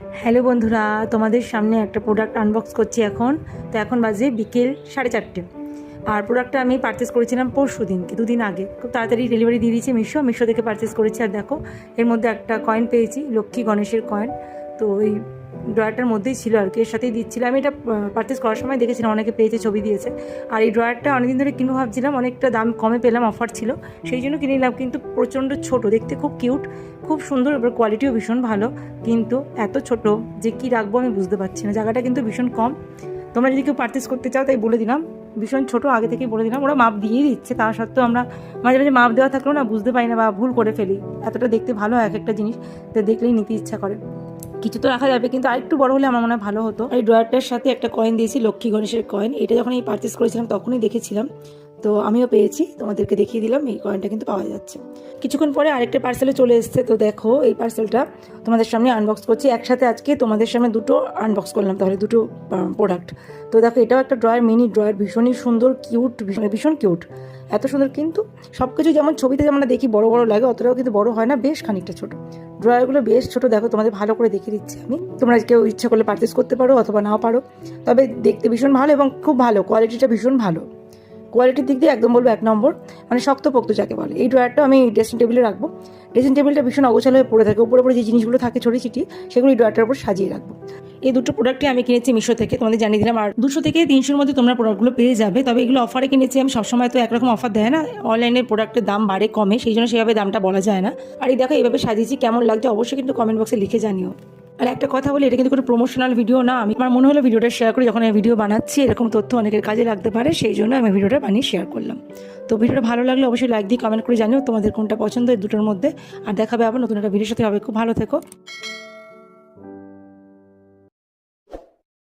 Hello বন্ধুরা, তোমাদের সামনে একটা প্রোডাক্ট আনবক্স করছি এখন। তো এখন বাজে বিকেল 4:30। আর প্রোডাক্টটা আমি পারচেস করেছিলাম পরশু দিনকে, দুদিন আগে। খুব তাড়াতাড়ি ডেলিভারি দিয়ে দিয়েছি মিশো থেকে পারচেস করেছি। আর দেখো, এর মধ্যে একটা কয়েন পেয়েছি, লক্ষ্মী গণেশের কয়েন। তো ওই ড্রয়ারটার মধ্যেই ছিল আর কি, এর সাথেই দিচ্ছিল। আমি এটা পারচেস করার সময় দেখেছিলাম অনেকে পেয়েছে, ছবি দিয়েছে। আর এই ড্রয়ারটা অনেকদিন ধরে কিনবো ভাবছিলাম, অনেকটা দাম কমে পেলাম, অফার ছিল, সেই জন্য কিনে নিলাম। কিন্তু প্রচণ্ড ছোট, দেখতে খুব কিউট, খুব সুন্দর, এবার কোয়ালিটিও ভীষণ ভালো। কিন্তু এত ছোট যে কি রাখবো আমি বুঝতে পারছি না। জায়গাটা কিন্তু ভীষণ কম। তোমরা যদি কেউ পারচেস করতে চাও তাই বলে দিলাম, ভীষণ ছোট, আগে থেকেই বলে দিলাম। ওরা মাপ দিয়েই দিচ্ছে, তা সত্ত্বেও আমরা মাঝে মাঝে মাপ দেওয়া থাকলেও না বুঝতে পারি না বা ভুল করে ফেলি। এতটা দেখতে ভালো এক একটা জিনিস, তো দেখলেই নিতে ইচ্ছা করে। কিছু তো রাখা যাবে, কিন্তু আরেকটু বড় হলে আমার মনে হয় ভালো হতো। এই ড্রয়ারটার সাথে একটা কয়েন দিয়েছি, লক্ষ্মী গণেশের কয়েন। এটা যখন এই পারচেস করেছিলাম তখনই দেখেছিলাম, তো আমিও পেয়েছি, তোমাদেরকে দেখিয়ে দিলাম। এই কয়েনটা কিন্তু পাওয়া যাচ্ছে। কিছুক্ষণ পরে আরেকটা পার্সেলে চলে এসছে। তো দেখো, এই পার্সেলটা তোমাদের সামনে আনবক্স করছি একসাথে। আজকে তোমাদের সামনে দুটো আনবক্স করলাম, তাহলে দুটো প্রোডাক্ট। তো দেখো, এটাও একটা ড্রয়ার, মিনি ড্রয়ার, ভীষণই সুন্দর, কিউট, ভীষণ কিউট, এত সুন্দর। কিন্তু সব কিছু যেমন ছবিতে যেমন দেখি বড় বড় লাগে, অতটাও কিন্তু বড় হয় না, বেশ খানিকটা ছোট। ড্রয়ারগুলো বেশ ছোট, দেখো তোমাদের ভালো করে দেখিয়ে দিচ্ছি আমি। তোমরা কেউ ইচ্ছা করলে পারচেস করতে পারো অথবা নাও পারো, তবে দেখতে ভীষণ ভালো এবং খুব ভালো, কোয়ালিটিটা ভীষণ ভালো। কোয়ালিটির দিক দিয়ে একদম বলবো 1 নম্বর, মানে শক্তপোক্ত যাকে বলে। এই ড্রয়ারটা আমি ড্রেসিং টেবিলে রাখবো। ড্রেসিং টেবিলটা ভীষণ অগোছালো হয়ে পড়ে থাকে, উপরে যে জিনিসগুলো থাকে ছড়িয়ে ছিটিয়ে, সেগুলো এই ড্রয়ারটার উপর সাজিয়ে রাখবো। এই দুটো প্রোডাক্টই আমি কিনেছি মিশো থেকে, তোমাদের জানিয়ে দিলাম। আর 200 থেকে 300-র মধ্যে তোমরা প্রোডাক্টগুলো পেয়ে যাবে। তবে এগুলো অফারে কিনেছি আমি, সবসময় তো একরকম অফার দেয় না, অনলাইনের প্রোডাক্টের দাম বাড়ে কমে, সেই জন্য সেভাবে দামটা বলা যায় না। আর এই দেখো, এইভাবে সাজিয়েছি, কেমন লাগছে অবশ্যই কিন্তু কমেন্ট বক্সে লিখে জানিও। আর একটা কথা বলি, এটা কিন্তু কোনো প্রমোশনাল ভিডিও না। আমার মনে হলো ভিডিওটা শেয়ার করি, যখন এই ভিডিও বানাচ্ছি এরকম তথ্য অনেকের কাজে লাগতে পারে, সেই জন্য আমি ভিডিওটা বানিয়ে শেয়ার করলাম। তো ভিডিওটা ভালো লাগলে অবশ্যই লাইক দিয়ে কমেন্ট করে জানিও তোমাদের কোনটা পছন্দ এই দুটোর মধ্যে। আর দেখাবে আবার নতুন একটা ভিডিওর সাথে, হবে। খুব ভালো থেকো।